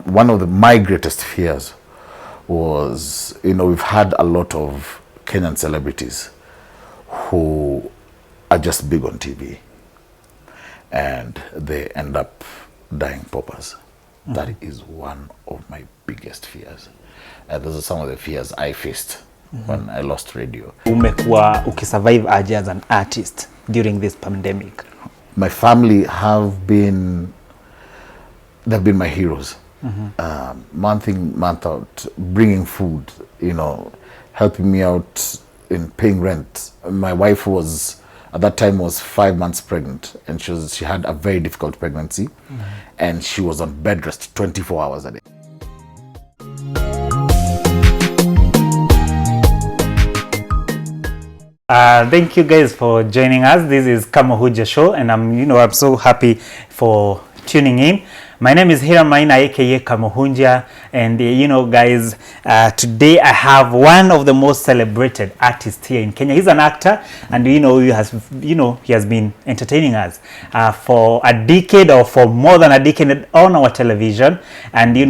one of my greatest fears was, we've had a lot of Kenyan celebrities who are just big on TV and they end up dying paupers. That is one of my biggest fears. Those are some of the fears I faced when I lost radio. Umekuwa ukisurvive aje as an artist during this pandemic? My family they've been my heroes. Month in, month out, bringing food, helping me out in paying rent. My wife at that time was 5 months pregnant, and she had a very difficult pregnancy, and she was on bed rest 24 hours a day. Thank you guys for joining us. This is Kamohuja Show, and I'm so happy for tuning in. My name is Hira Maina, aka Kamohunja, and guys, today I have one of the most celebrated artists here in Kenya. He's an actor, and he has been entertaining us for a decade, or for more than a decade, on our television. And he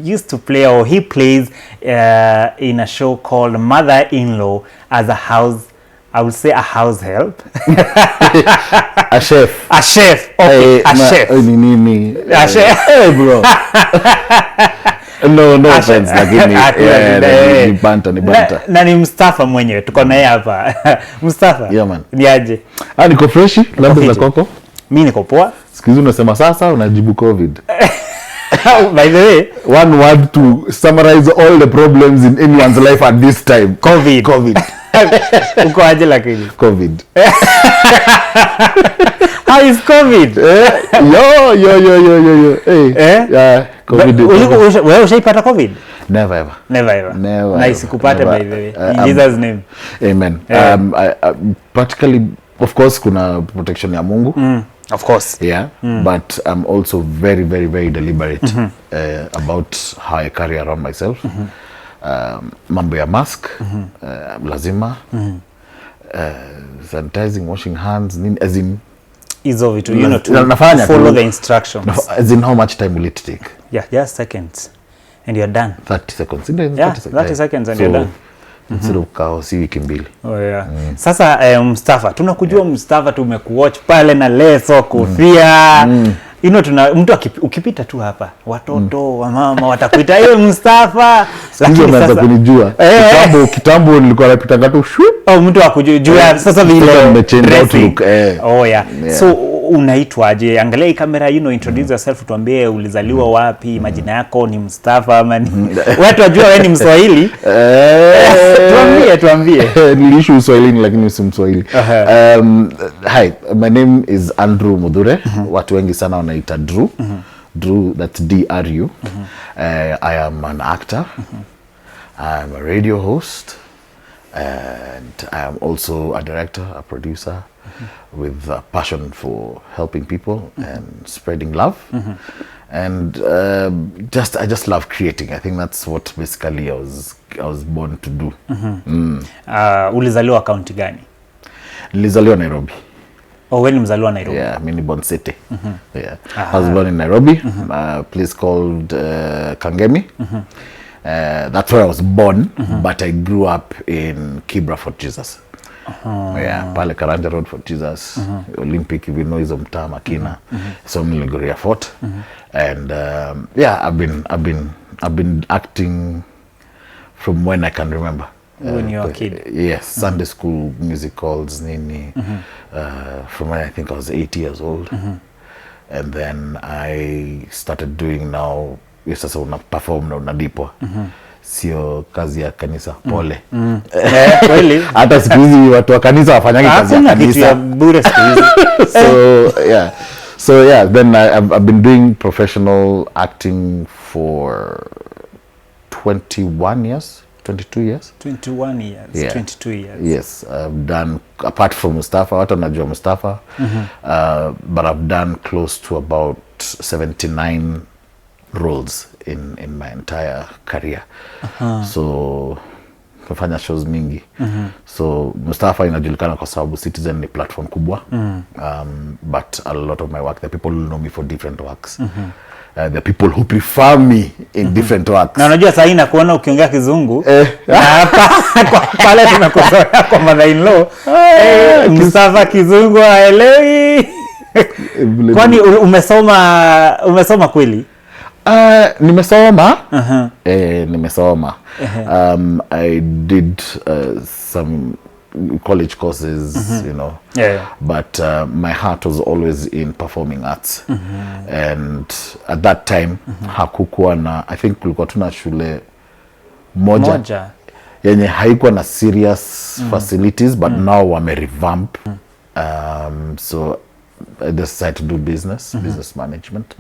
used to play, or he plays in a show called Mother-in-Law as a house help. A chef. A chef. Okay, a chef. A chef. Hey, bro. No offense, lakini ni banta. Na ni Mustafa mwenyewe tuko naye hapa. Mustafa. Yeah, man. Ni aje? Niko fresh, labda za koko. Mimi niko poa. Siku hizi unasema sasa unajibu COVID. By the way, one word to summarize all the problems in anyone's life at this time. COVID. Uko aje lakini? COVID. How is COVID? Yo. Hey. Yeah, COVID. Wewe ushaipata COVID? Never ever. Na isikupate by the way. In Jesus name. Amen. I practically, of course, kuna protection ya Mungu. Of course. Yeah. But I'm also very, very, very deliberate about how I carry around myself. Mambo ya mask, lazima, sanitizing, washing hands, as in ease it, to follow the instructions. As in how much time will it take? Yeah, just seconds and you're done. 30 seconds. Yeah, 30 seconds and you're done. Instead of kaosi wiki mbili. Oh yeah. Sasa Mustafa, tunakujua Mustafa, tumekuwatch pale na leso, kofia. Mtu ukipita tu hapa, watoto wa mama watakuita Mustafa, lakini sasa kunijua. Kitambo nilikuwa napita ngato mtu akujua sasa vile dressing. Oh yeah. So unaitwaje? Angalia hii kamera, introduce yourself, tuambie ulizaliwa wapi, majina yako ni Mustafa ama ni watu wajua wewe ni Mswahili. Tuambie. Nilishu Mswahili lakini si Mswahili. Hi, my name is Andrew Mudhure. Watu wengi sana wanaita Drew. Drew, that's D-R-U. I am an actor. I'm a radio host. And I am also a director, a producer, with a passion for helping people and spreading love. And I just love creating. I think that's what basically I was born to do. Ulizaliwa county gani? Nilizaliwa Nairobi. Oh, when mzaliwa Nairobi? Yeah, mini born city. Yeah. I was born in Nairobi, a place called Kangemi. That's where I was born, but I grew up in Kibra, Fort Jesus. Yeah, pale Karanja Road, Fort Jesus, Olympic, if you know, is mtaa Makina. So Mligoria Fort. And yeah, I've been acting from when I can remember. When you were a kid? Yes, Sunday school musicals, nini. From when I think I was 8 years old. And then I started doing now, sasa una perform na unalipwa. Sio kazi ya kanisa, pole. Kweli. Hata siku hizi watu wa kanisa wafanyagi kazi ya kanisa. Bure siku hizi. So yeah, then I've been doing professional acting for 21 years. 22 years. 21 years. Yeah. 22 years. Yes, I've done, apart from Mustafa, watu wanajua Mustafa, but I've done close to about 79 roles in my entire career. So nafanya shows mingi. So Mustafa inajulikana kwa sababu Citizen ni platform kubwa. But a lot of my work, the people know me for different works. the people who prefer me in different works. Na unajua sasa na kuona ukiongea kizungu na hapa pale tunakosoa kwa mother-in-law Mustafa kizungu haelewi. Kwani umesoma kweli? Nimesoma. Nimesoma. I did some college courses, you know. But my heart was always in performing arts. And at that time hakukuwa na, I think kulikuwa tuna shule moja yenye haikuwa na serious facilities, but now wame revamp. So I decided to do business management.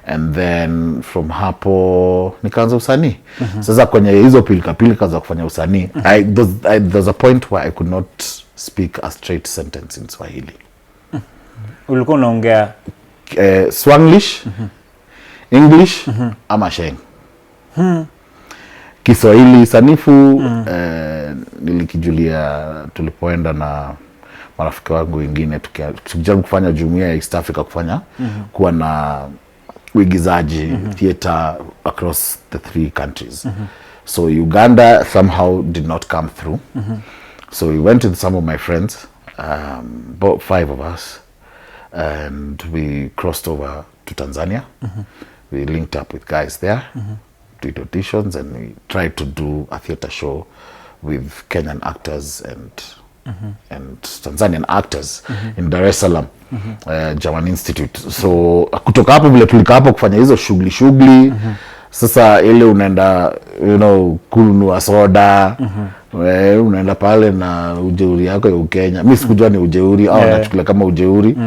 And then from hapo nikaanza usanii. Sasa kwenye hizo pilika za kufanya usanii, there's a point where I could not speak a straight sentence in Swahili. Ulikuwa unaongea Swanglish, English ama Sheng. Kiswahili sanifu nilikijulia tulipoenda na marafiki wangu wengine tukijaribu kufanya jumuiya ya East Africa kufanya kuwa na uigizaji theater across the 3 countries. So Uganda somehow did not come through. So we went with some of my friends, about 5 of us, and we crossed over to Tanzania. We linked up with guys there, did auditions, and we tried to do a theater show with Kenyan actors and Tanzanian actors in Dar es Salaam, German Institute. So kutoka hapo vile tulika hapo kufanya hizo shughuli. Sasa ile unaenda, you know, kununua soda, unaenda pale na ujeuri yako ya Ukenya. Mimi sikujua ni ujeuri au nachukulia kama ujeuri.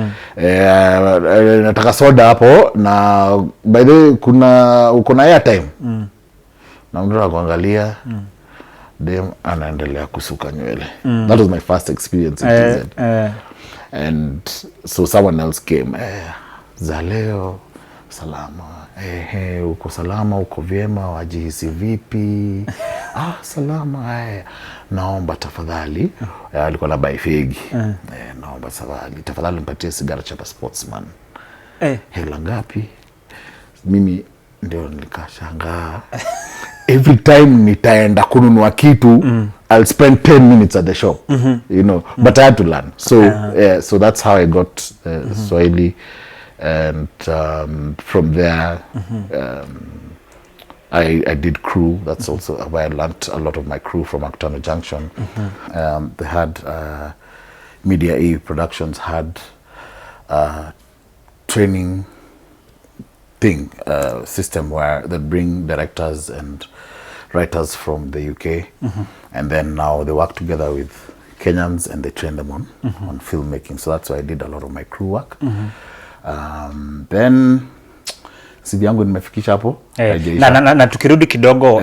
Nataka soda hapo, na by the way uko na airtime. Na mtu anakuangalia, dem anaendelea kusuka nywele. That was my first experience in TZ. And so someone else came, za leo salama, uko salama, uko vyema, wajihisi vipi? Salama, naomba tafadhali, alikuwa na baifegi, naomba tafadhali nipatie sigara cha sportsman. Hela ngapi? Mimi ndio nilikashangaa. Every time nitaenda kununua kitu, I'll spend 10 minutes at the shop, you know, but I had to learn. So so that's how I got Swahili, and from there I did crew. That's also where I learned a lot of my crew from Akutano Junction. They had Media E Productions had training system where they bring directors and writers from the UK, and then now they work together with Kenyans and they train them on filmmaking. So that's why I did a lot of my crew work. Then CV yangu nimefikisha hapo. Na tukirudi kidogo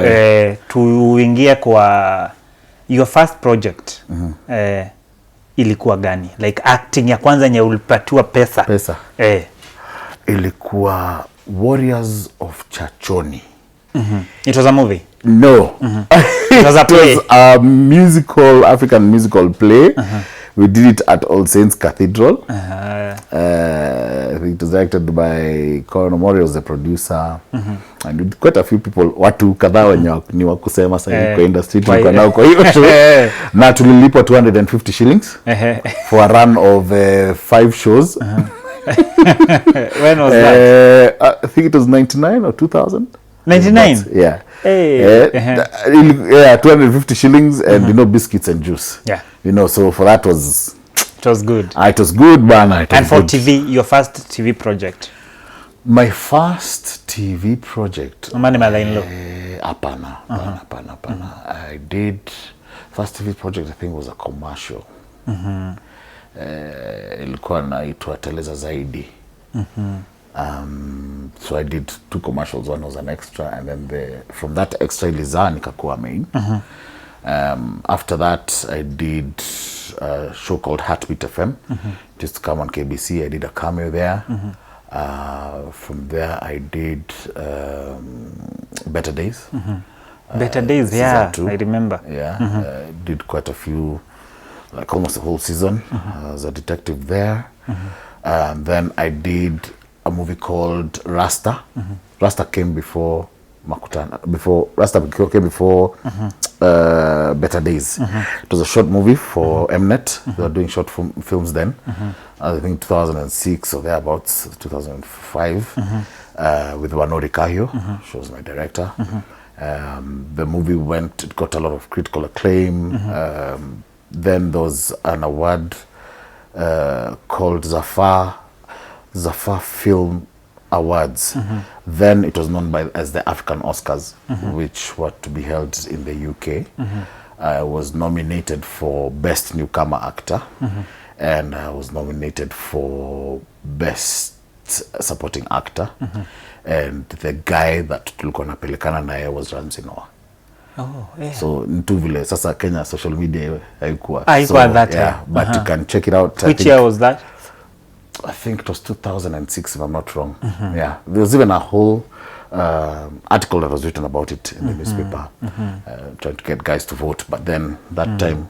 tuingie kwa your first project. Ilikuwa gani? Like acting ya kwanza yenye ulipatiwa pesa. Ilikuwa Warriors of Chachoni. It was a movie? No. It was a play. It was a musical, African musical play. We did it at All Saints Cathedral. It was directed by Colonel Mori, was the producer. And with quite a few people, watu kadhaa wenye ni wa kusema sasa kwa industry tulikuwa nao kwa hiyo show. Na tulilipwa 250 shillings for a run of 5 shows. When was that? I think it was 99 or 2000. 99? Yeah. 250 shillings and you know, biscuits and juice. Yeah. You know, so for that was... It was good. It was good, man. And for good. TV, your first TV project? My first TV project... Mani mother-in-law? Apana. I did... First TV project, I think, was a commercial. Ilikuwa naitwa Teleza Zaidi. So I did 2 commercials. One was an extra, and then from that extra ilizaa nikakuwa main. After that, I did a show called Heartbeat FM. Just to come on KBC. I did a cameo there. From there, I did Better Days. Better Days, yeah, 2. I remember. Yeah, did quite a few, like almost a whole season as a detective there. Then I did a movie called Rasta. Rasta came before Makutana, before Rasta came before Better Days. It was a short movie for Mnet. They were doing short films then. I think 2006 or thereabouts, 2005, with Wanori Kahio. She was my director. The movie it got a lot of critical acclaim. Then there was an award called Zafar Film Awards. Then it was known as the African Oscars, which were to be held in the UK. I was nominated for Best Newcomer Actor, and I was nominated for Best Supporting Actor. And the guy that tulikuwa napelekana naye was Ramsey Noah. Oh, yeah. So ntu vile sasa Kenya social media haikuwa. Haikuwa that time. Yeah, but you can check it out. Which year was that? I think it was 2006 if I'm not wrong. Yeah, there was even a whole article that was written about it in the newspaper, trying to get guys to vote. But then that time,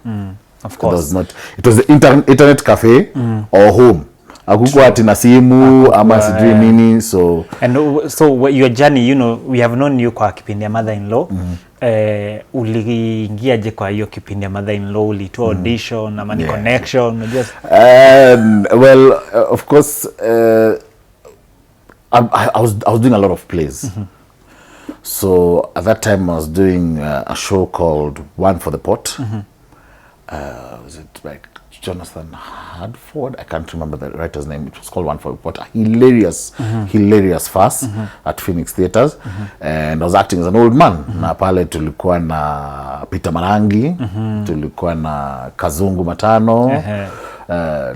of course, it was the internet cafe or home. Akukuwa ati na simu ama sijui nini, so and so your journey, you know, we have known you kwa kipindi ya Mother-in-Law. Uliingiaje kwa hiyo kipindi ya Mother-in-Law? Ulitoa audition ama ni connection? Just well, of course, I was doing a lot of plays. So at that time I was doing a show called One for the Pot. Was it like Jonathan Hadford? I can't remember the writer's name. It was called One for the Pot. A hilarious farce at Phoenix Theatres. And I was acting as an old man. Na pale tulikuwa na Peter Marangi, tulikuwa na Kazungu Matano,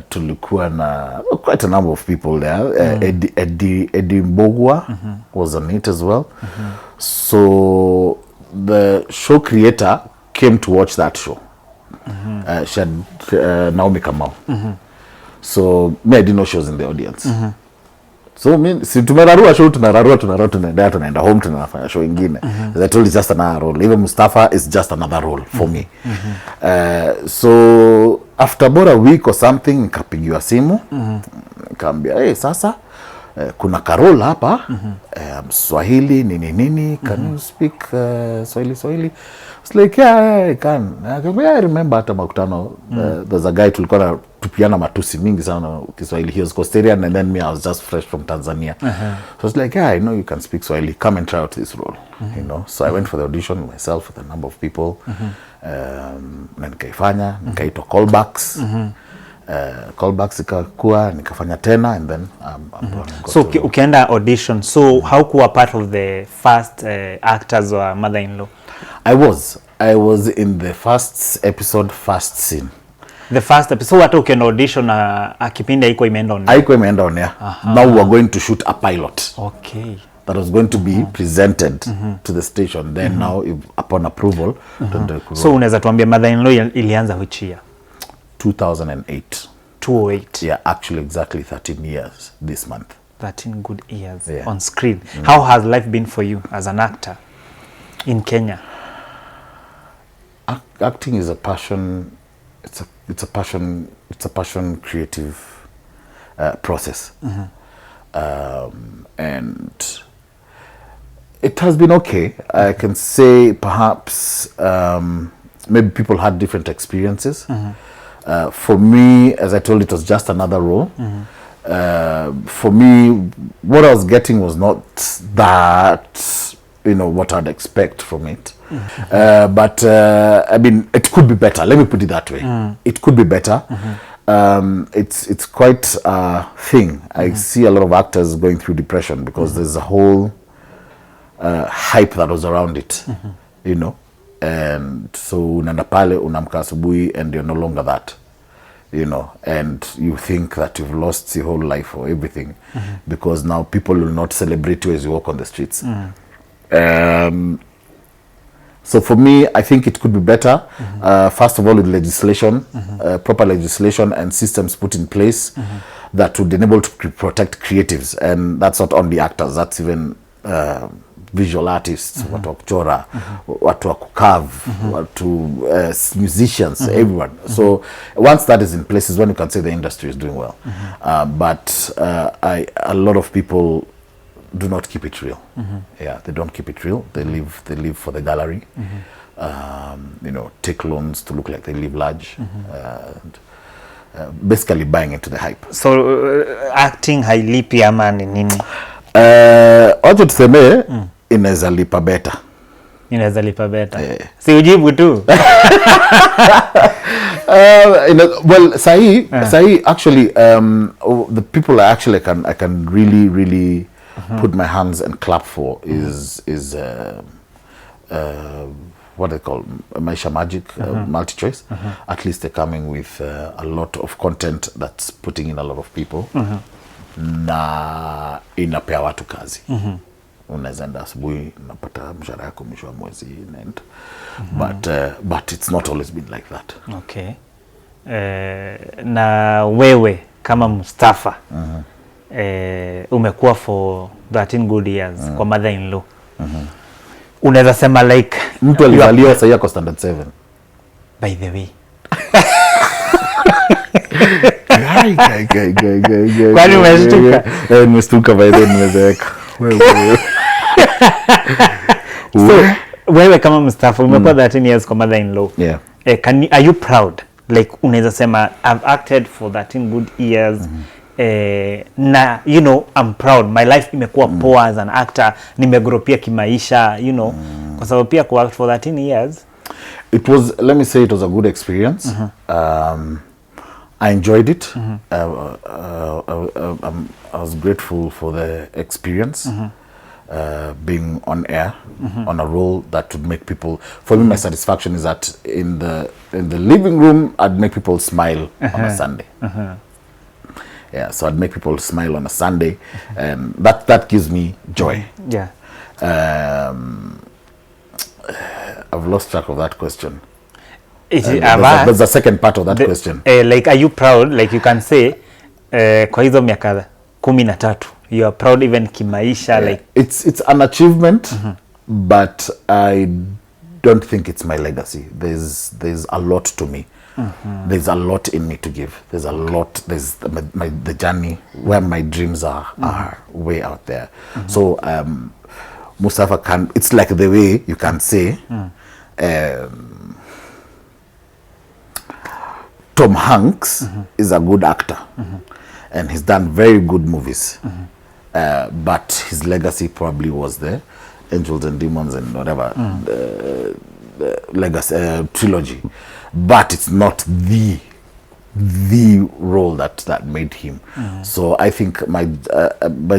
tulikuwa na quite a number of people there. Eddie Mbogwa was on it as well. So the show creator came to watch that show. She had Naomi Kamau. So me, I didn't know she was in the audience. So me, si tumerarua show, tunaenda home, tunafanya show ingine. I told it's just another role. Even Mustafa is just another role for me. So after about a week or something, nikapigiwa simu. Nikaambia, hey, sasa kuna karol hapa, Swahili, nini, can you speak Swahili? It's like, yeah, I can. I remember hata makutano, there's a guy tulikuwa tupiana matusi mingi sana Kiswahili. He was Costarian, and then me, I was just fresh from Tanzania. So it's like, yeah, I know you can speak Swahili. Come and try out this role, you know. So I went for the audition myself with a number of people. Na nikaifanya, nikaitwa callbacks. Callbacks ikakuwa, nikafanya tena, and then so ukienda audition, so how kuwa part of the first actors or Mother-in-Law? I was in the first episode, first scene. The first episode, hata ukienda audition kipindi haiko imeenda on. Haiko imeenda on, yeah. Now we are going to shoot a pilot. Okay. That was going to be presented to the station. Then now, upon approval, so unaweza tuambia Mother-in-Law ilianza which year? 2008. 2008. Yeah, actually exactly 13 years this month. 13 good years on screen. How has life been for you as an actor in Kenya? Acting is a passion. It's a passion creative process. And it has been okay. I can say perhaps maybe people had different experiences. For me, as I told you, it was just another role. For me, what I was getting was not that, you know, what I'd expect from it. But I mean, it could be better. Let me put it that way. It could be better. It's quite a thing. I see a lot of actors going through depression because there's a whole hype that was around it, you know. And so unaenda pale unamka asubuhi and you're no longer that, you know, and you think that you've lost your whole life or everything because now people will not celebrate you as you walk on the streets. So for me, I think it could be better. First of all, with legislation, proper legislation and systems put in place that would enable to protect creatives, and that's not only actors. That's even visual artists, watu wa kuchora, watu wa kucarve, watu musicians, everyone. So once that is in place is when you can say the industry is doing well. But a lot of people do not keep it real. Yeah, they don't keep it real. They live for the gallery. You know, take loans to look like they live large. And, basically buying into the hype. So acting hailipi ama ni nini? Wacha tuseme inaweza lipa better. Inaweza lipa better. Si ujibu tu. Well, sahi actually the people I can really put my hands and clap for is what they call Maisha Magic, multi-choice. At least they're coming with a lot of content that's putting in a lot of people. Na inapea watu kazi. Unaweza enda asubuhi unapata mshahara yako mwisho wa mwezi inaenda. But it's not always been like that. Okay. Na wewe kama Mustafa umekuwa for 13 good years kwa mother-in-law. Unaweza sema like mtu alizaliwa sasa yako standard 7. By the way. Kwani umeshtuka? Nimeshtuka by then nimeweka. So wewe kama Mustafa umekuwa 13 years kwa mother-in-law. Yeah. Are you proud? Like unaweza sema I've acted for 13 good years. Na you know I'm proud, my life imekuwa poa as an actor, nimegrow pia kimaisha, you know, kwa sababu pia ku act for 13 years it was, let me say, it was a good experience. I enjoyed it. I was grateful for the experience. Being on air on a role that would make people, for me my satisfaction is that in the living room I'd make people smile on a Sunday. Yeah, so I'd make people smile on a Sunday, and that gives me joy. Yeah. I've lost track of that question. There's a second part of that question. Like, are you proud? Like you can say, kwa hizo miaka 13, you are proud even kimaisha. Like it's an achievement, but I don't think it's my legacy. There's a lot to me. There's a lot in me to give. There's a lot. There's the journey where my dreams are way out there. So Mustafa it's like the way you can say Tom Hanks is a good actor and he's done very good movies, but his legacy probably was the Angels and Demons and whatever the legacy trilogy, but it's not the role that made him. So I think my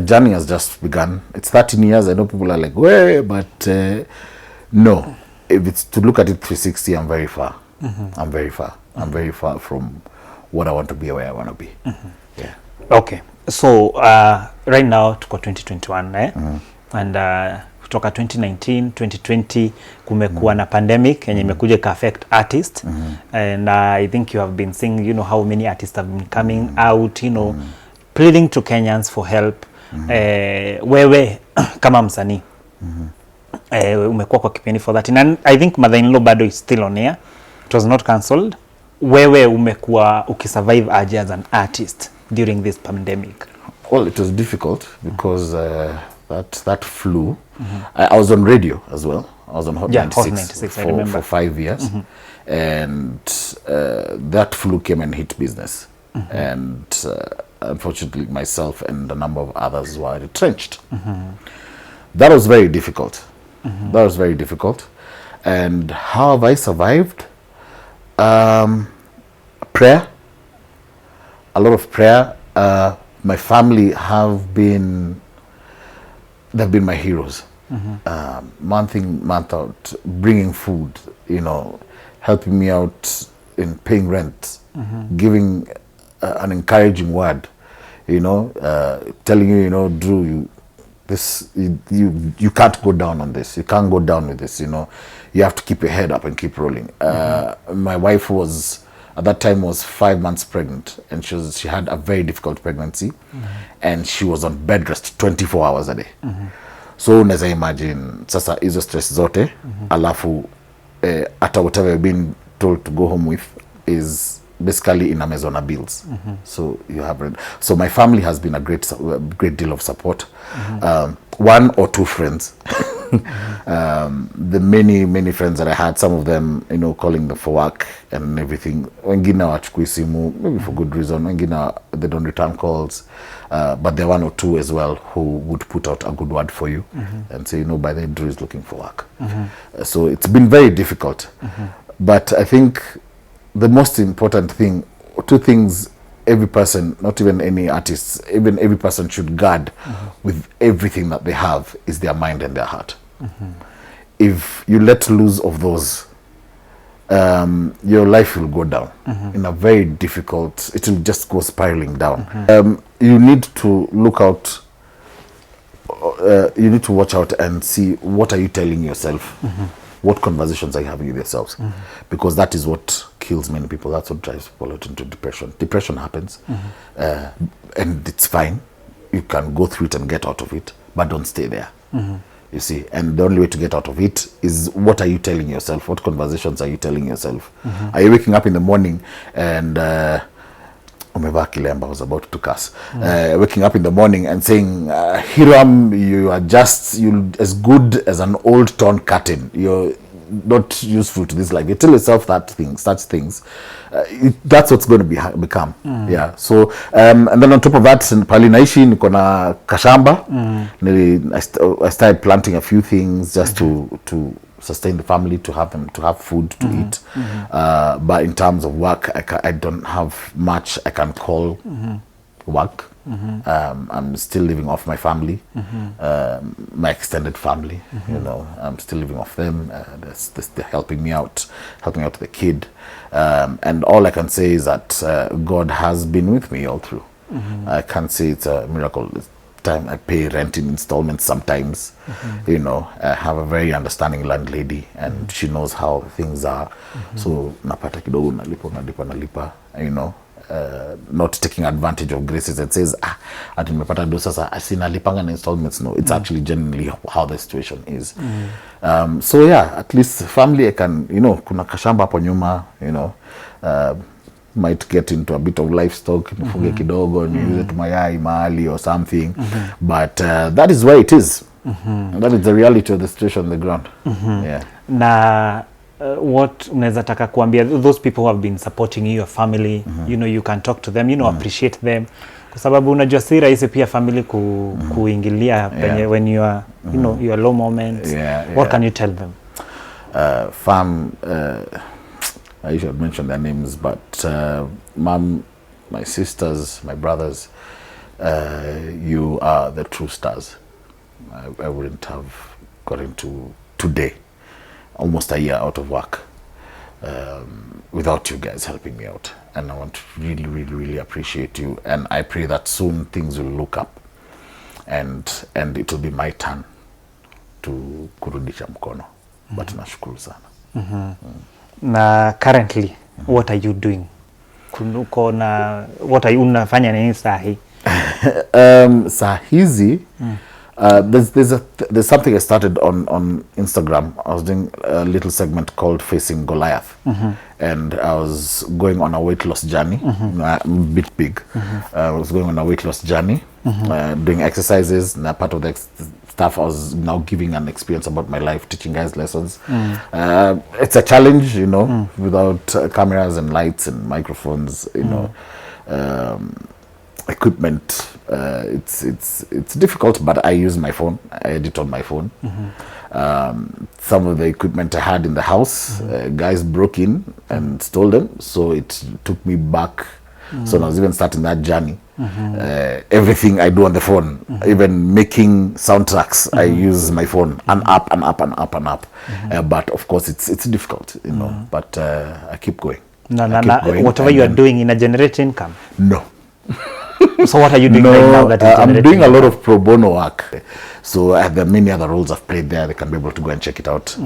journey has just begun. It's 13 years. I know people are like, "Where?" But no, if it's to look at it 360, I'm very far. I'm very far. I'm very far from what I want to be or where I want to be. Yeah. Okay. So right now tuko 2021 and kutoka 2019 2020 kumekuwa na pandemic yenye imekuja ka affect artists, and I think you have been seeing, you know, how many artists have been coming out, you know, pleading to Kenyans for help. Wewe kama msanii umekuwa kwa kipindi for that, and I think Mother-in-Law bado is still on air. It was not cancelled. Wewe umekuwa ukisurvive aje as an artist during this pandemic? Well, it was difficult because that flu. I was on radio as well. I was on Hot 96 for 5 years, and that flu came and hit business, and unfortunately myself and a number of others were retrenched. That was very difficult. That was very difficult. And how have I survived? Prayer, a lot of prayer. My family they've been my heroes. Month in, month out, bringing food, you know, helping me out in paying rent, giving an encouraging word, you know, telling you, you know, Drew, you can't go down on this. You can't go down with this, you know. You have to keep your head up and keep rolling. My wife was, at that time, was 5 months pregnant, and she had a very difficult pregnancy, and she was on bed rest 24 hours a day. So unaweza imagine sasa hizo stress zote alafu hata whatever you've been told to go home with is basically in a mezona bills. So you have so my family has been a great deal of support. One or two friends. The many friends that I had, some of them, you know, calling them for work and everything. Wengine wachukui simu, maybe for good reason. Wengine they don't return calls, but there are one or two as well who would put out a good word for you and say, you know, by the way, Drew is looking for work. So it's been very difficult, but I think the most important thing, two things every person, not even any artists, even every person should guard with everything that they have is their mind and their heart. If you let loose of those, your life will go down in a very difficult, it will just go spiraling down. You need to look out, you need to watch out and see what are you telling yourself. What conversations are you having with yourselves? Because that is what kills many people. That's what drives people out into depression. Depression happens, and it's fine. You can go through it and get out of it, but don't stay there. You see, and the only way to get out of it is what are you telling yourself? What conversations are you telling yourself? Are you waking up in the morning and umevaa kilemba, I was about to cuss. Waking up in the morning and saying, Hiram, you are just as good as an old torn curtain. You're not useful to this life. You tell yourself such things. That's what's going to become. Yeah. So, and then on top of that, pali naishi niko na kashamba. I started planting a few things just to sustain the family, to have food to eat. But in terms of work, I don't have much I can call work. I'm still living off my family, my extended family. You know, I'm still living off them. They're helping me out with the kid. And all I can say is that God has been with me all through. I can't say it's a miracle. Time I pay rent in installments sometimes. You know, I have a very understanding landlady and she knows how things are. So napata kidogo nalipa, you know, not taking advantage of graces that says ati nimepata do sasa asina lipanga na installments. No, it's actually generally how the situation is. So yeah, at least family I can, you know, kuna kashamba hapo nyuma, you know, might get into a bit of livestock, nifuge kidogo, niuze tu mayai mahali or something. But that is where it is. That is the reality of the situation on the ground. Yeah. Na what unaweza taka kuambia those people who have been supporting you, your family, you know, you can talk to them, you know, appreciate them. Kwa sababu unajua si rahisi pia family kuingilia penye when you are, you know, your low moments. What can you tell them? Fam, I should mention their names, but mom, my sisters, my brothers, you are the true stars. I wouldn't have gotten to today, almost a year out of work, without you guys helping me out. And I want to really appreciate you. And I pray that soon things will look up and it will be my turn to kurudisha mkono. But nashukuru sana. Na currently, what are you doing? Kunuko na what are you unafanya nini sahi? Sahizi, there's something I started on Instagram. I was doing a little segment called Facing Goliath, and I was going on a weight loss journey. A bit big. I was going on a weight loss journey, doing exercises. And a part of the stuff I was now giving an experience about my life, teaching guys lessons. It's a challenge, you know, without cameras and lights and microphones, you know, equipment. It's difficult, but I use my phone. I edit on my phone. Some of the equipment I had in the house, guys broke in and stole them, so it took me back. So when I was even starting that journey, everything I do on the phone, even making soundtracks, I use my phone, and up. But of course, it's difficult, you know. But I keep going. Whatever you are doing in a generate income. No. So what are you doing right now that is I'm doing a lot of pro bono work. So there are many other roles I've played there. They can be able to go and check it out.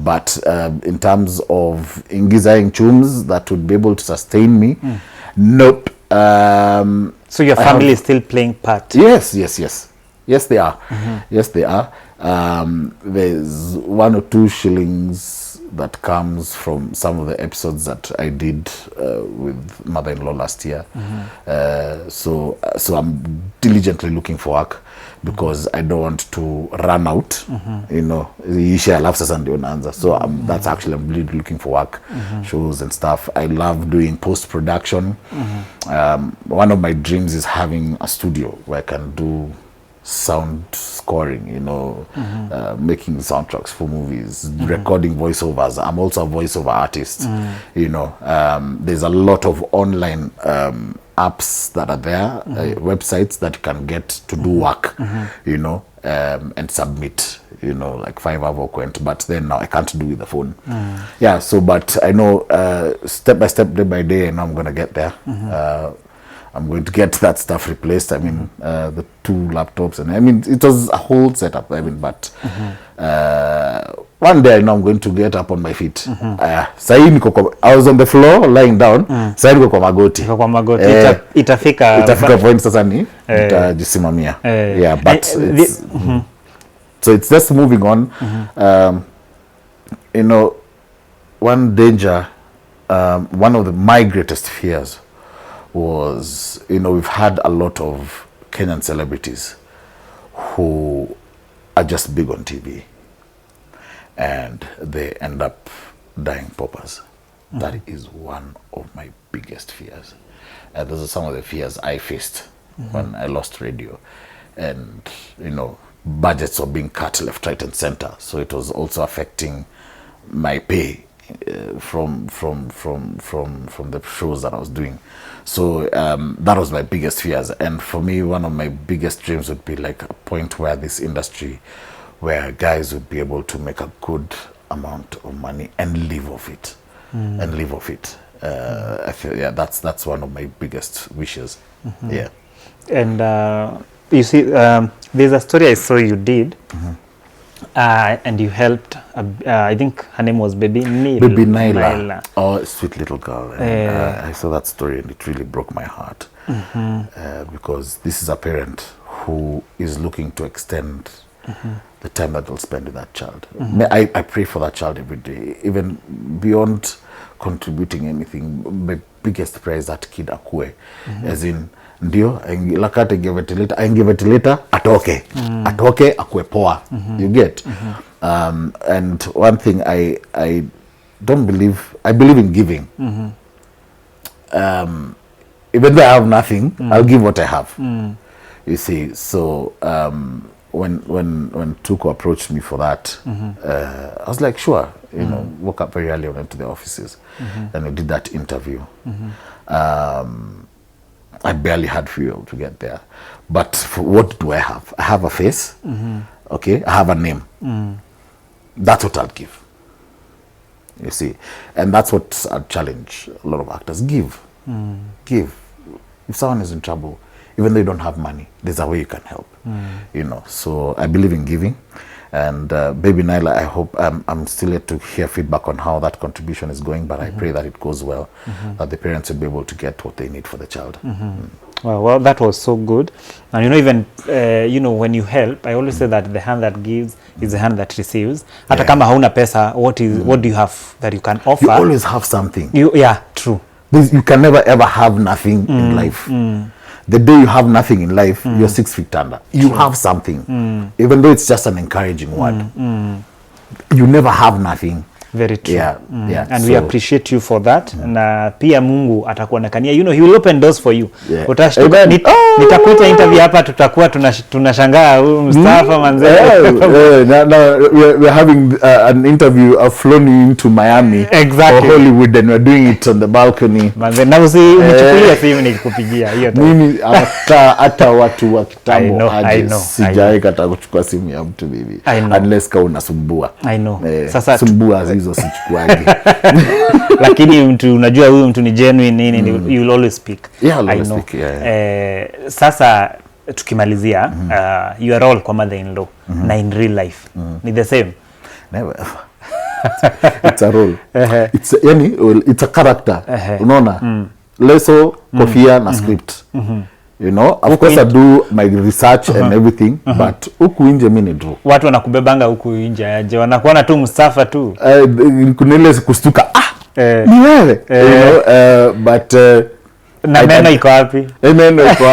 But in terms of ingizaing chums that would be able to sustain me, nope. So your family is still playing part? Yes, they are. Yes, they are. There's 1 or 2 shillings that comes from some of the episodes that I did with mother-in-law last year. So I'm diligently looking for work because I don't want to run out. You know, so that's actually, I'm really looking for work, shows and stuff. I love doing post-production. One of my dreams is having a studio where I can do sound scoring, you know, making soundtracks for movies, recording voiceovers. I'm also a voiceover artist. You know, there's a lot of online apps that are there, websites that you can get to do work, you know, and submit, you know, like Fiverr, Voquent, but then now I can't do with the phone. Yeah, so, but I know step by step, day by day, I know I'm going to get there. I'm going to get that stuff replaced. I mean, the 2 laptops, and I mean, it was a whole setup. I mean, but one day I know I'm going to get up on my feet. I was on the floor lying down. Sasa niko kwa magoti. Itafika point sasa ni nitajisimamia. Yeah, but so it's just moving on. You know, one danger, one of my greatest fears was, you know, we've had a lot of Kenyan celebrities who are just big on TV and they end up dying paupers. That is one of my biggest fears. And those are some of the fears I faced when I lost radio. And, you know, budgets were being cut left, right, and center. So it was also affecting my pay from the shows that I was doing. So that was my biggest fears. And for me, one of my biggest dreams would be like a point where this industry, where guys would be able to make a good amount of money and live off it. And live off it. I feel, yeah, that's one of my biggest wishes. Yeah. And you see, there's a story I saw you did. And you helped, I think her name was Baby Naila. Oh, sweet little girl. I saw that story and it really broke my heart. Because this is a parent who is looking to extend the time that they'll spend with that child. I pray for that child every day, even beyond contributing anything. My biggest prayer is that kid akue. As in, ndio lakati ainge atoke akue poa. You get and one thing I don't believe, I believe in giving. Even though I have nothing, I'll give what I have. You see, so when Tuko approached me for that, I was like, sure, you know, woke up very early, went to the offices and we did that interview. I barely had fuel to get there. But for what do I have? I have a face, okay? I have a name. That's what I'll give. You see? And that's what I challenge a lot of actors. Give. Give. If someone is in trouble, even though you don't have money, there's a way you can help. You know, so I believe in giving. And Baby Naila, I hope, I'm still yet to hear feedback on how that contribution is going, but I pray that it goes well, that the parents will be able to get what they need for the child. Well, that was so good. And you know, even you know, when you help, I always say that the hand that gives is the hand that receives. Hata kama hauna pesa, what do you have that you can offer? You always have something. Yeah, true. You can never ever have nothing in life. The day you have nothing in life, you're 6 feet under. You have something, even though it's just an encouraging word. You never have nothing. Very true. Yeah, and we appreciate you for that. Na pia Mungu atakuonekania. You know, he will open doors for you. Utashtuka, nitakuita interview hapa, tutakuwa tunashangaa huyu Mustafa manze. We're having an interview of flown into Miami or Hollywood, and we're doing it on the balcony. Manze, na unichukulia simu nikikupigia hiyo. Mimi hata watu wa kitambo sijawahi kata kuchukua simu ya mtu bibi. Unless ka unasumbua. I know. Sasa sumbua hizo sichukuaje. Lakini mtu unajua huyu mtu ni genuine nini, you will always speak. Yeah, I'll always speak. Yeah. Sasa tukimalizia your role kwa mother-in-law na in real life ni the same? Never. It's a role. It's a character. Unaona? Leso, kofia na script. You know, of course I do my research and everything, but huku nje mimi ni Drew. Watu wanakubebanga huku nje aje? Wanakuona tu Mustafa tu. Kuna ile kustuka, ni wewe. You know, but na meno iko wapi? Meno iko.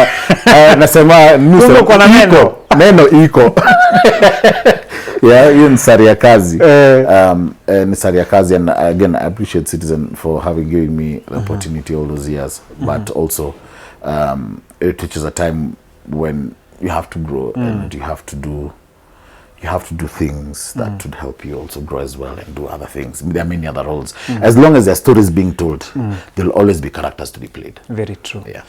Nasema nusu kuna meno. Meno iko. Yeah, hiyo ni sari ya kazi. Ni sari ya kazi, and again I appreciate Citizen for having given me the opportunity all those years, but also it teaches a time when you have to grow and you have to do things that would help you also grow as well and do other things. There are many other roles. As long as their story is being told, there'll always be characters to be played. Very true. Yeah.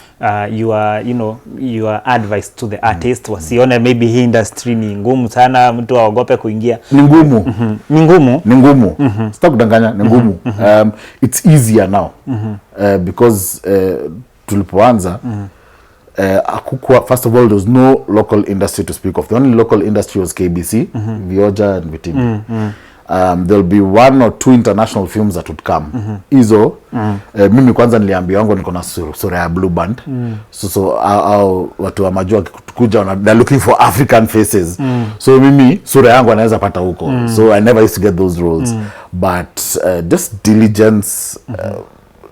Your advice to the artist, wasione maybe hii industry ni ngumu sana, mtu aogope kuingia. Ni ngumu. Ni ngumu. Ni ngumu. Sita kudanganya, ni ngumu. It's easier now. Because tulipoanza, first of all, there was no local industry to speak of. The only local industry was KBC, Vioja and Vitim. There'll be 1 or 2 international films that would come. Hizo, mimi kwanza niliambia wangu niko na sura ya Blue Band. So watu wa majua kuja, they're looking for African faces. So mimi sura yangu anaweza pata huko. So I never used to get those roles. But just diligence,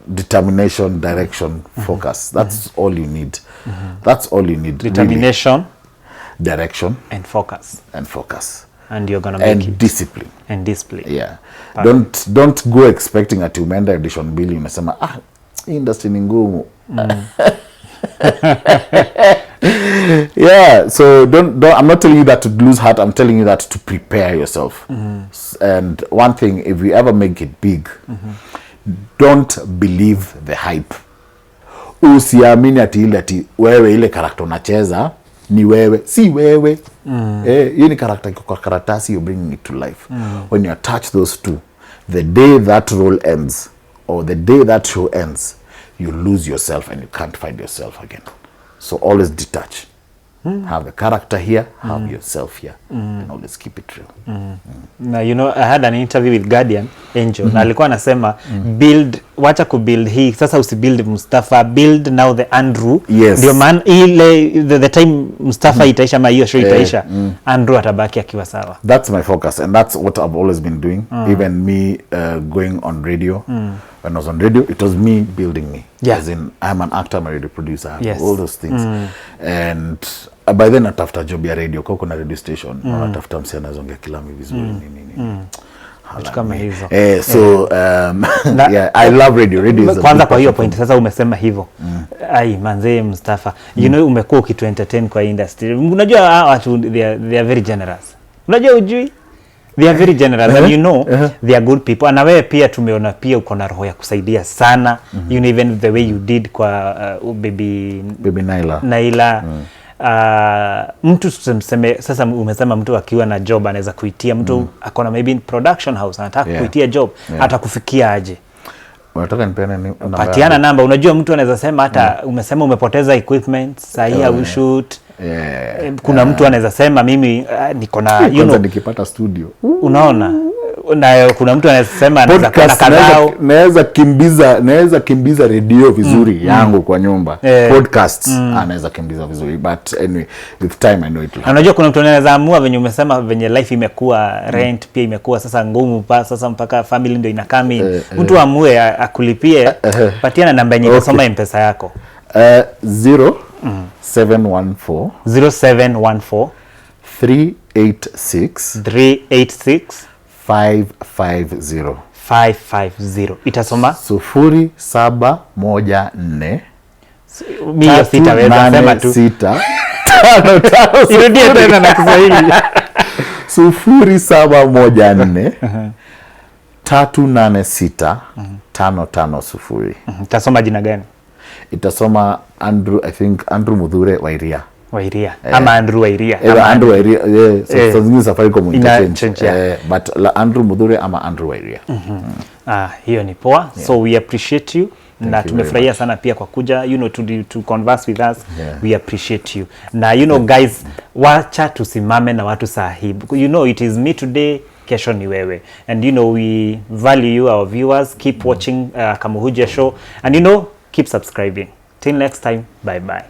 determination, direction, focus. That's all you need. That's all you need. Determination, really. Direction, and focus. And you're gonna make and it. Discipline. And discipline. Yeah. Don't go expecting at umeenda edition mbili unasema industry ni ngumu. Yeah, so don't I'm not telling you that to lose heart, I'm telling you that to prepare yourself. And one thing, if you ever make it big, don't believe the hype. Usiamini ati wewe ile karakter unacheza ni wewe, si wewe. Hiyo ni karakter kwa karatasi, you're bringing it to life. When you attach those two, the day that role ends or the day that show ends, you lose yourself and you can't find yourself again. So always detach. Have the character here, have yourself here, and always keep it real. Now, you know, I had an interview with Guardian Angel. Na alikuwa anasema build, wacha kubuild hii, sasa usibuild Mustafa, build now the Andrew. Yes. Ndio man ile the time Mustafa itaisha ma hiyo show itaisha, Andrew atabaki akiwa sawa. That's my focus, and that's what I've always been doing. Even me going on radio. When I was on radio, it was me building me. Yeah. As in, I'm an actor, I'm a radio producer, I have Yes. all those things. And by then natafuta job ya radio, kwa kuna radio station, natafuta msichana zonge kilami vizuri nini. Kitu kama hizo. So yeah, I love radio. Radio is kwanza kwa hiyo point sasa umesema hivyo. Ai manze Mustafa, you know umekuwa ukitu entertain kwa industry. Unajua watu they are very generous. Unajua ujui? They are very generous and you know they are good people. Na wewe pia tumeona pia uko na roho ya kusaidia sana. You know even the way you did kwa baby Naila. Mtu tuseme sasa umesema mtu akiwa na job anaweza kuitia mtu akona maybe production house anataka kuitia job atakufikia aje? Unataka nipeane namba? Patiana namba. Unajua mtu anaweza sema hata umesema umepoteza equipment sahi au shoot. Kuna mtu anaweza sema mimi niko na nikipata studio. Unaona? Na kuna mtu anasema anaweza kuwa na kadao, naweza kimbiza radio vizuri yangu kwa nyumba. Podcasts anaweza kimbiza vizuri, but anyway with time I know it will happen. Unajua kuna mtu anaweza amua venye umesema venye life imekuwa rent pia imekuwa sasa ngumu sasa mpaka family ndio inakami. Mtu amue akulipie, patiana namba yenye inasoma M-Pesa yako. 0714 386 550. Itasoma 0714 mimi sitaweza sema tu 6 irudie tena na Kiswahili 0714 386 550. Itasoma jina gani? Itasoma Andrew, I think Andrew Mudhure Wairia. Ama Andrew Wairia. Andrew Wairia, so zingine safari kwa interchange. But Andrew Mudhure ama Andrew Wairia. Hiyo ni poa. So we appreciate you. Na tumefurahia sana pia kwa kuja, you know, to converse with us. We appreciate you. Na you know guys, wacha tusimame na watu sahibu. You know it is me today, kesho ni wewe. And you know we value you, our viewers. Keep watching Kamuhujia Show, and you know keep subscribing. Till next time, bye bye.